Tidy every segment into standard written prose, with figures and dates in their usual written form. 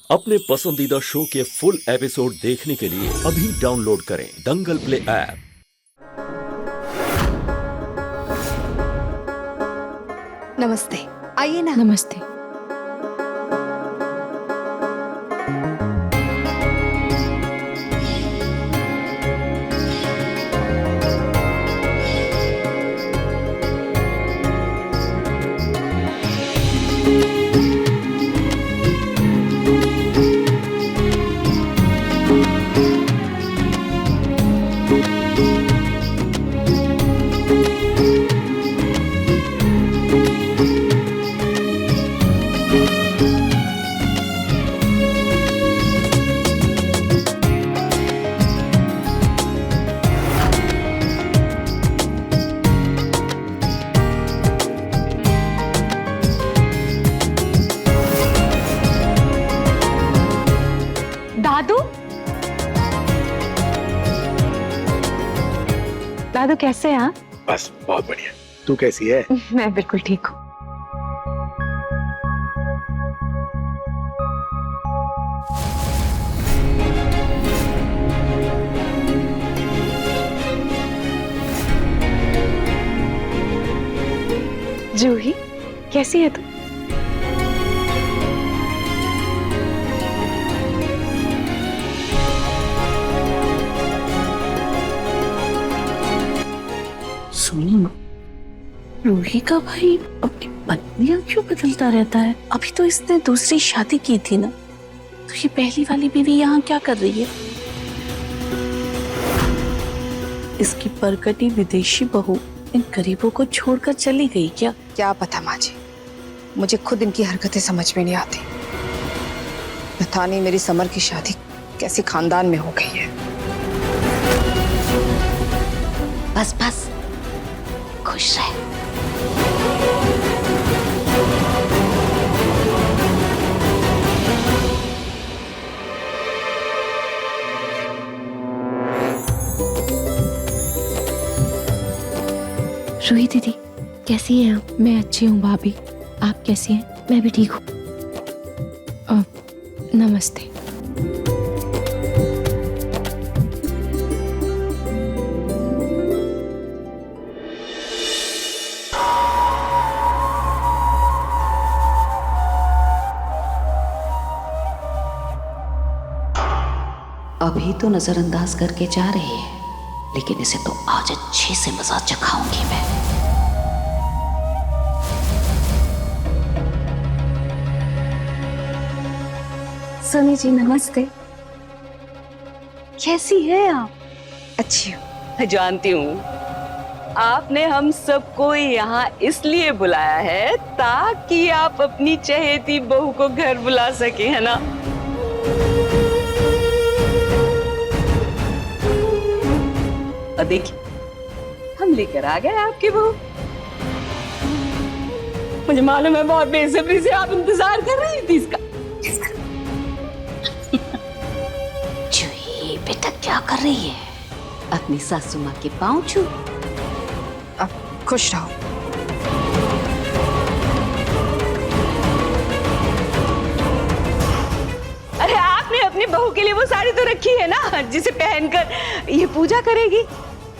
अपने पसंदीदा शो के फुल एपिसोड देखने के लिए अभी डाउनलोड करें दंगल प्ले ऐप। नमस्ते, आइए ना। नमस्ते। दादू, दादू कैसे हैं आप? बस बहुत बढ़िया। तू कैसी है? मैं बिल्कुल ठीक हूँ। जूही, कैसी है तू? सुनो, रूही का भाई अपनी पत्नियां क्यों बदलता रहता है? अभी तो इसने दूसरी शादी की थी ना, तो ये पहली वाली बीवी यहाँ क्या कर रही है? इसकी परकटी विदेशी बहू इन गरीबों को छोड़कर चली गई क्या? क्या पता माँ जी, मुझे खुद इनकी हरकतें समझ में नहीं आती। पता नहीं मेरी समर की शादी कैसी खानदान में हो गई है। बस बस, खुश रहे। रूही दीदी, कैसी हैं आप? मैं अच्छी हूँ भाभी, आप कैसी हैं? मैं भी ठीक हूँ। नमस्ते। अभी तो नजरअंदाज करके जा रही है, लेकिन इसे तो आज अच्छे से मजा चखाऊंगी मैं। सनी जी नमस्ते। कैसी है आप? अच्छी हूँ। जानती हूँ, आपने हम सबको यहाँ इसलिए बुलाया है ताकि आप अपनी चहेती बहू को घर बुला सके, है ना? और देखिए, हम लेकर आ गए आपकी बहू। मुझे मालूम है बहुत बेसब्री से आप इंतजार कर रही थी इसका। जूही बेटा क्या कर रही है? अपनी सासू माँ के पाँव छू। अब खुश रहो। अरे आपने अपनी बहू के लिए वो साड़ी तो रखी है ना, जिसे पहनकर ये पूजा करेगी।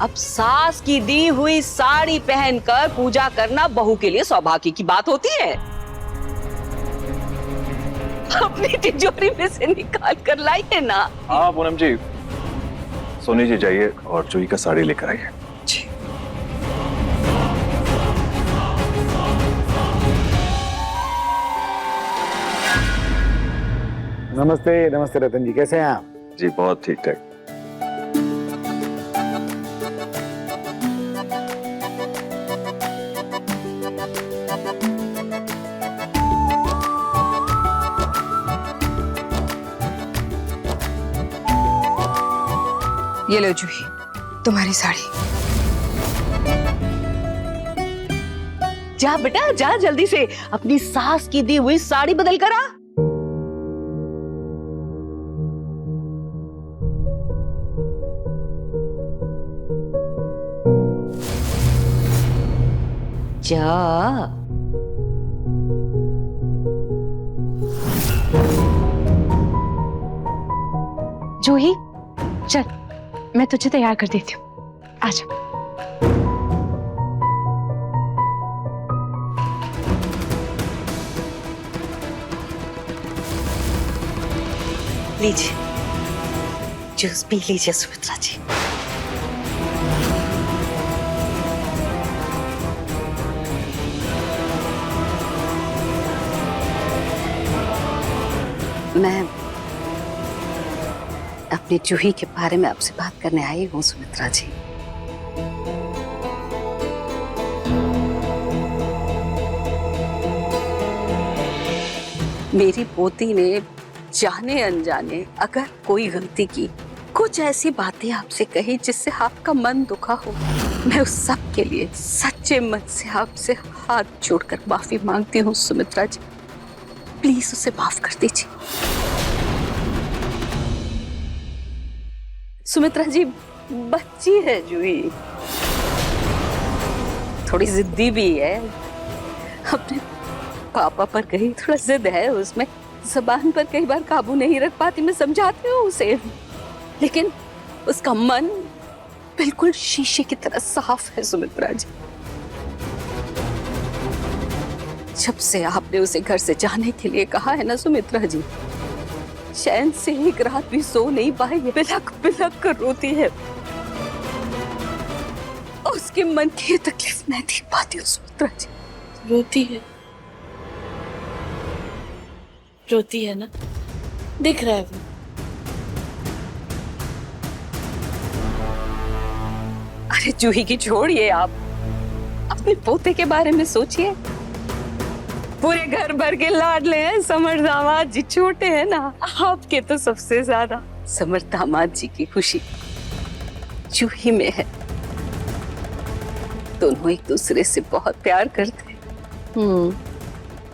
अब सास की दी हुई साड़ी पहनकर पूजा करना बहू के लिए सौभाग्य की बात होती है। अपनी तिजोरी में से निकाल कर लाई है ना। हाँ पूनम जी, सोनी जी जाइए और जूही का साड़ी लेकर आइए। जी। नमस्ते। नमस्ते रतन जी, कैसे हैं आप? जी बहुत ठीक ठाक। ये लो जूही, तुम्हारी साड़ी। जा बेटा जा, जल्दी से अपनी सास की दी हुई साड़ी बदल कर आ। जा। जूही चल, मैं तुझे तैयार कर देती हूँ, आजा। लीजिए, जूस पी लीजिए सुमित्रा जी। मैं अपनी जूही के बारे में आपसे बात करने आई हूँ सुमित्रा जी। मेरी पोती ने जाने अनजाने अगर कोई गलती की, कुछ ऐसी बातें आपसे कही जिससे आपका मन दुखा हो, मैं उस सब के लिए सच्चे मन से आपसे हाथ जोड़कर माफी मांगती हूँ सुमित्रा जी। प्लीज उसे माफ कर दीजिए। सुमित्रा जी बच्ची है जूही, थोड़ी जिद्दी भी है, अपने पापा पर कहीं थोड़ा जिद है उसमें, ज़बान पर कई बार काबू नहीं रख पाती। मैं समझाती हूँ उसे, लेकिन उसका मन बिल्कुल शीशे की तरह साफ है सुमित्रा जी। जब से आपने उसे घर से जाने के लिए कहा है ना सुमित्रा जी, चैन से एक रात भी सो नहीं पाई, बिलक बिलक कर रोती है। उसके मन की तकलीफ मैं देख पाती हूँ सुमित्रा जी। रोती है ना, दिख रहा है वो। अरे जूही की छोड़िए, आप अपने पोते के बारे में सोचिए। पूरे घर भर के लाडले हैं समर दामाद जी, छोटे हैं ना, आपके तो सबसे ज्यादा समर दामाद जी की खुशी जूही में है। दोनों एक दूसरे से बहुत प्यार करते हैं।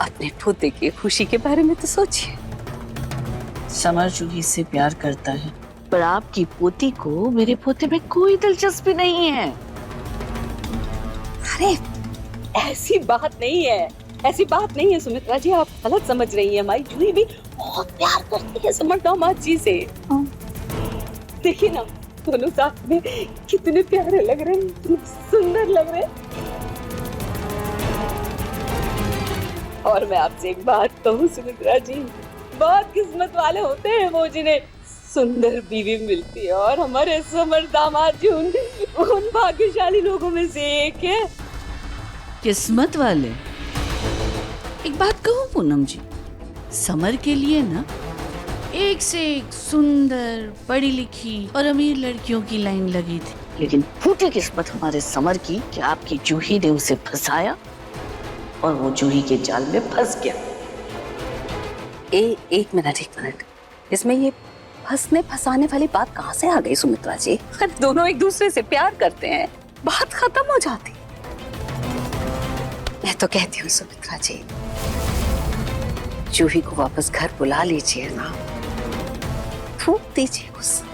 अपने पोते की खुशी के बारे में तो सोचिए। समर जूही से प्यार करता है, पर आपकी पोती को मेरे पोते में कोई दिलचस्पी नहीं है। अरे ऐसी बात नहीं है, ऐसी बात नहीं है सुमित्रा जी, आप गलत समझ रही हैं। हमारी जूही भी बहुत प्यार करती है समर दामाद जी से। देखिए ना, दोनों साथ में कितने प्यारे लग रहे हैं, कितने सुंदर लग रहे हैं। और मैं आपसे एक बात कहूँ सुमित्रा जी, बहुत किस्मत वाले होते हैं वो जिन्हें सुंदर बीवी मिलती है, और हमारे समर दामाद जी उन भाग्यशाली लोगों में से एक है। किस्मत वाले? एक बात कहूँ पूनम जी, समर के लिए ना एक से एक सुंदर पढ़ी लिखी और अमीर लड़कियों की लाइन लगी थी, लेकिन फूटी किस्मत हमारे समर की कि आपकी जूही ने उसे फंसाया और वो जूही के जाल में फंस गया। एक मिनट, इसमें ये फंसने फंसाने वाली बात कहाँ से आ गई सुमित्रा जी? दोनों एक दूसरे से प्यार करते हैं, बात खत्म हो जाती। मैं तो कहती हूँ सुमित्रा जी, जूही को वापस घर बुला लीजिए ना, थूक दीजिए उसे।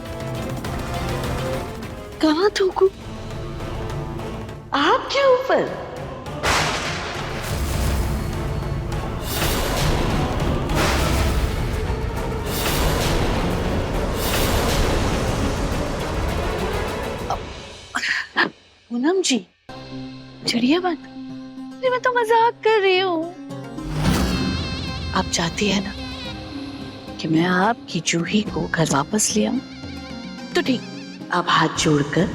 कहाँ थूकूं? आपके ऊपर? पूनम जी चिड़िया बात, मैं तो मजाक कर रही हूँ। आप चाहती है ना कि मैं आपकी जूही को घर वापस ले आऊं? तो ठीक, आप हाथ जोड़कर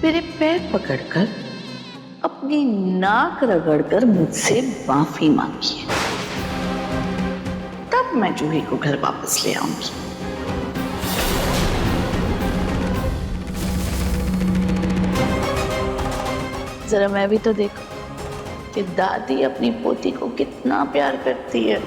मेरे पैर पकड़कर अपनी नाक रगड़कर मुझसे माफी मांगिए, तब मैं जूही को घर वापस ले आऊंगी। जरा मैं भी तो देखूं कि दादी अपनी पोती को कितना प्यार करती है।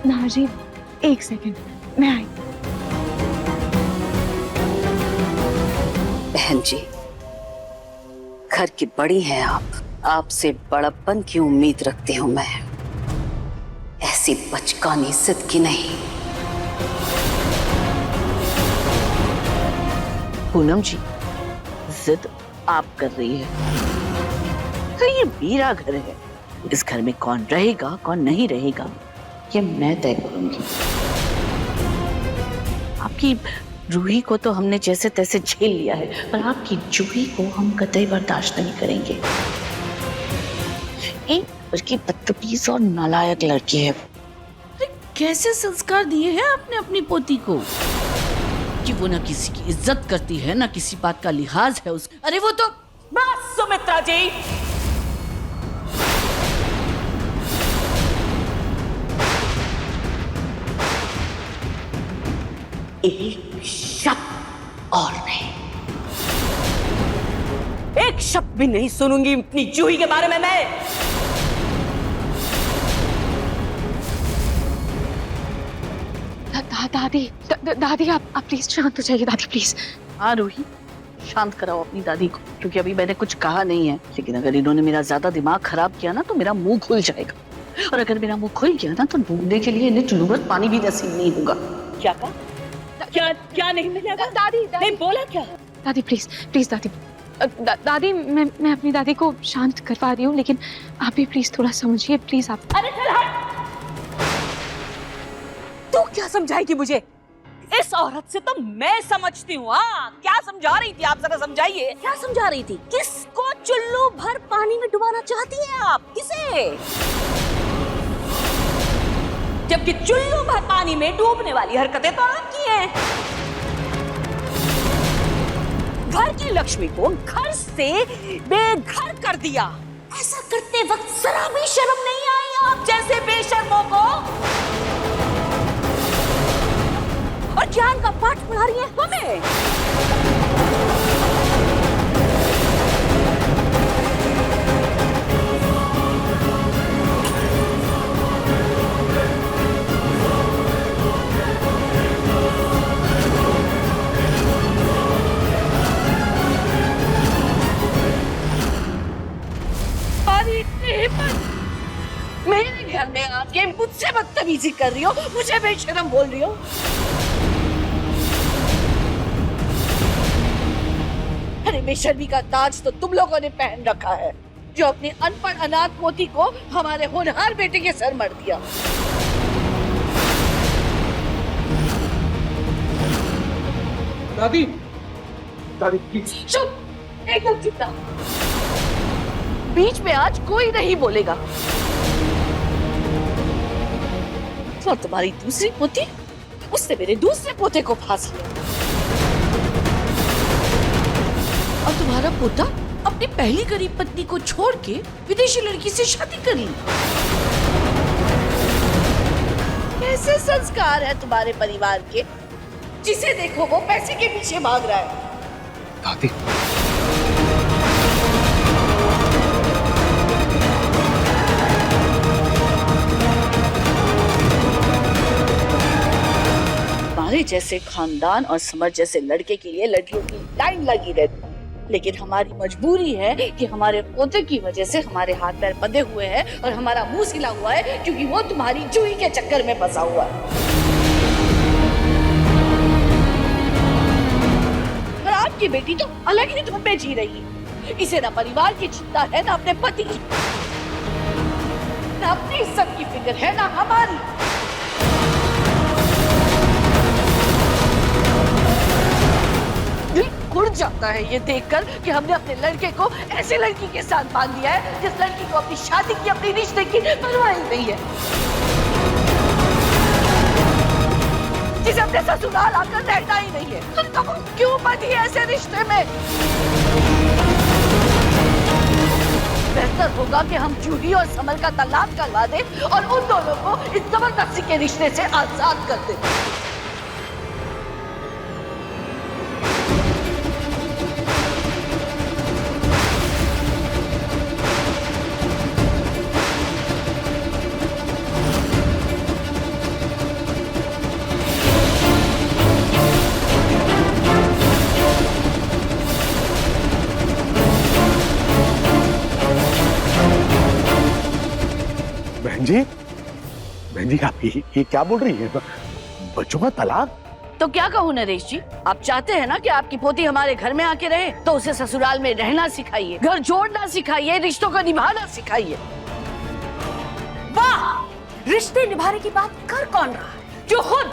नाजी, एक सेकंड, मैं आई। बहन जी, घर की बड़ी हैं आप, आपसे बड़प्पन की उम्मीद रखती हूँ मैं, ऐसी बचकानी जिद की नहीं। पूनम जी, जिद आप कर रही है। तो ये मेरा घर है, इस घर में कौन रहेगा कौन नहीं रहेगा ये मैं तय करूंगी। आपकी रूही को तो हमने जैसे तैसे झेल लिया है, पर आपकी जूही को हम कतई बर्दाश्त नहीं करेंगे। एक उसकी बदतमीज और नालायक लड़की है। अरे कैसे संस्कार दिए हैं आपने अपनी पोती को कि वो ना किसी की इज्जत करती है ना किसी बात का लिहाज है उस। अरे वो तो बस सुमित्रा जी, एक शब्द और नहीं, एक शब्द भी नहीं सुनूंगी अपनी जूही के बारे में मैं। दादी दादी आप प्लीज शांत हो जाइए दादी प्लीज। हाँ रूही, शांत कराओ अपनी दादी को, क्योंकि अभी मैंने कुछ कहा नहीं है, लेकिन अगर इन्होंने मेरा ज्यादा दिमाग खराब किया ना तो मेरा मुंह खुल जाएगा, और अगर मेरा मुंह खुल गया ना तो ढूंढने के लिए इन्हें चुनूरत पानी भी नसीब नहीं होगा। क्या कहा? क्या नहीं मिलेगा? दादी नहीं बोला क्या? दादी प्लीज प्लीज दादी दादी मैं अपनी दादी को शांत करवा रही हूँ, लेकिन आप भी प्लीज थोड़ा समझिए प्लीज आप। अरे चल हट। तू क्या समझाएगी मुझे? इस औरत से तो मैं समझती हूँ। हाँ, क्या समझा रही थी आप? जरा समझाइए, क्या समझा रही थी? किसको चुल्लू भर पानी में डुबाना चाहती हैं आप? किसे? जबकि चुल्लू भर पानी में डूबने वाली हरकतें तो आपकी हैं। घर की लक्ष्मी को घर से बेघर कर दिया। ऐसा करते वक्त जरा भी शर्म नहीं आई आप जैसे बेशर्मों को? और ज्ञान का पाठ पढ़ा रही है हमें। मेरे घर में आके मुझसे बदतमीजी कर रही हो, मुझे बेशर्म बोल रही हो। अरे बेशर्मी का ताज तो तुम लोगों ने पहन रखा है, जो अपनी अनपढ़ अनाथ पोती को हमारे होनहार बेटे के सर मर दिया। दादी दादी प्लीज। चुप, एकदम चुप रहो। बीच में आज कोई नहीं बोलेगा। और तुम्हारी दूसरी पोती, उसने मेरे दूसरे पोते को फांस लिया, और तुम्हारा पोता अपनी पहली गरीब पत्नी को छोड़ के विदेशी लड़की से शादी करी। कैसे संस्कार है तुम्हारे परिवार के? जिसे देखो वो पैसे के पीछे भाग रहा है। दादी हमारे जैसे खानदान और समर जैसे लड़के के लिए लड़कियों की लाइन लगी रहती है, लेकिन हमारी मजबूरी है कि हमारे पोते की वजह से हमारे हाथ पैर बंधे हुए हैं और हमारा मुंह सिला हुआ है, क्योंकि वो तुम्हारी जूही के चक्कर में फंसा हुआ है। और आपकी बेटी तो अलग ही धुन में जी रही है। इसे ना परिवार की चिंता है, ना अपने पति की, ना अपनी इज्जत की फिक्र है, ना हमारी। उड़ जाता है ये देखकर कि हमने अपने लड़के को ऐसे लड़की के साथ बांध दिया है जिस लड़की को अपनी शादी की, अपनी रिश्ते की परवाह ही नहीं है, जिसे अपने ससुराल आकर रहना ही नहीं है। तो क्यों बंधी ऐसे रिश्ते में? बेहतर होगा कि हम जूही और समर का तलाक करवा दें और उन दोनों को इस जबरदस्ती के रिश्ते से आजाद कर दें। बहन जी आप ये क्या बोल रही है? बच्चों का तलाक? तो क्या कहूँ नरेश जी, आप चाहते हैं ना कि आपकी पोती हमारे घर में आके रहे, तो उसे ससुराल में रहना सिखाइए, घर जोड़ना सिखाइए, रिश्तों को निभाना सिखाइए। वाह, रिश्ते निभाने की बात कर कौन रहा है जो खुद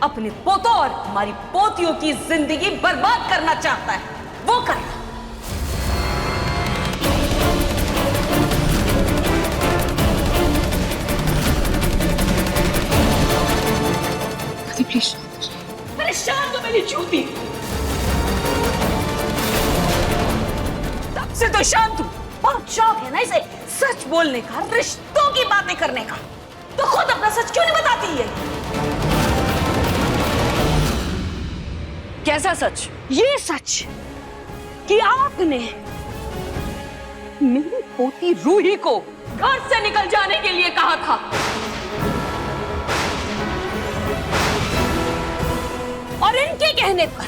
अपने पोतों और हमारी पोतियों की जिंदगी बर्बाद करना चाहता है, वो कर रहा। प्लीज परेशान तो मेरी चूती, तब से तो शांत हूं। बहुत शौक है ना इसे सच बोलने का, रिश्तों की बातें करने का, तो खुद अपना सच क्यों नहीं बताती है? कैसा सच? ये सच कि आपने मेरी पोती रूही को घर से निकल जाने के लिए कहा था, और इनके कहने पर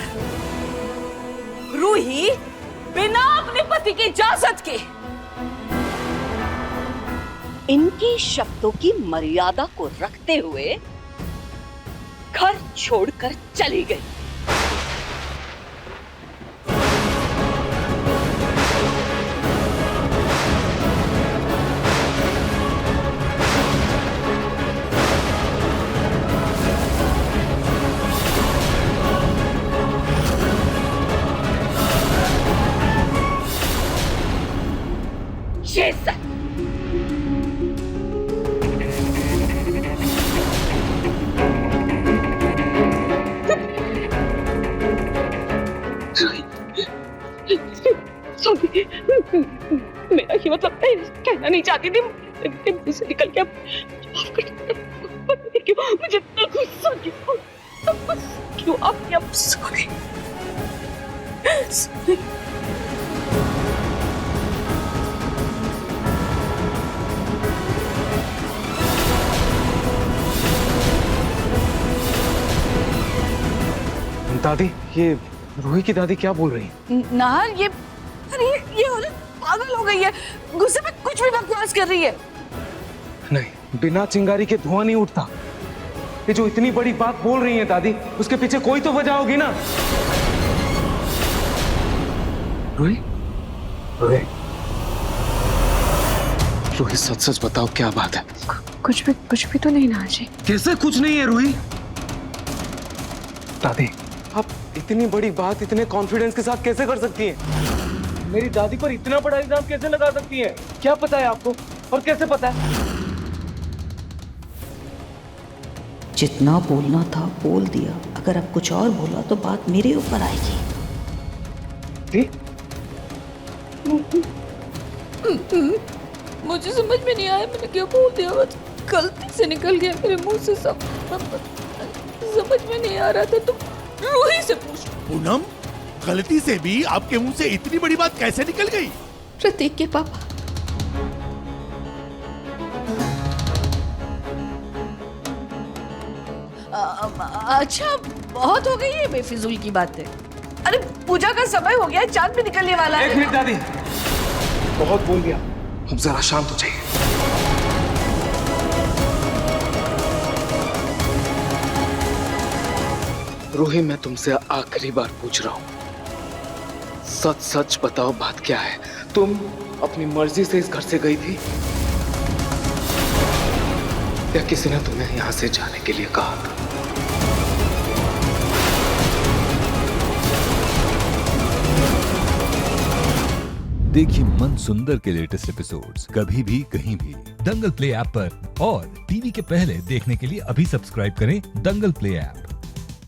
रूही बिना अपने पति की इजाजत के इनके शब्दों की मर्यादा को रखते हुए घर छोड़कर चली गई। ये सच। मेरा ये मतलब कहना नहीं चाहती थी, मुझसे निकल गया। माफ कर दो, क्यों मुझे इतना गुस्सा क्यों आपने अब सॉरी। दादी, ये रूही की दादी क्या बोल रही है? नाहर, ये औरत पागल हो गई है, गुस्से में कुछ भी बकवास कर रही है। नहीं, बिना चिंगारी के धुआं नहीं उठता। ये जो इतनी बड़ी बात बोल रही है दादी, उसके पीछे कोई तो वजह होगी ना। रूही, रूही, रूही, सच सच बताओ क्या बात है? कुछ भी तो नहीं ना जी। कैसे कुछ नहीं है रूही? दादी, आप इतनी बड़ी बात इतने कॉन्फिडेंस के साथ कैसे कर सकती हैं? मेरी दादी पर इतना बड़ा इल्जाम कैसे लगा सकती हैं? क्या पता है आपको, और कैसे पता है? जितना बोलना था बोल दिया, अगर अब कुछ और बोला तो बात मेरे ऊपर आएगी। मुझे समझ में नहीं आया मैंने क्या बोल दिया, बस गलती से निकल गया मेरे मुंह से। सब समझ में नहीं आ रहा था, तो रूही से पूछ। पूनम, गलती से भी आपके मुंह से इतनी बड़ी बात कैसे निकल गई? प्रतीक के पापा। अच्छा, बहुत हो गई है बेफिजूल की बातें। अरे पूजा का समय हो गया, चांद भी निकलने वाला है। एक मिनट दादी, बहुत बोल गया, अब जरा शांत हो जाइए। रूही, मैं तुमसे आखिरी बार पूछ रहा हूं, सच सच बताओ बात क्या है? तुम अपनी मर्जी से इस घर से गई थी या किसी ने तुम्हें यहां से जाने के लिए कहा था? देखिए मन सुंदर के लेटेस्ट एपिसोड्स कभी भी कहीं भी दंगल प्ले ऐप पर, और टीवी के पहले देखने के लिए अभी सब्सक्राइब करें दंगल प्ले ऐप।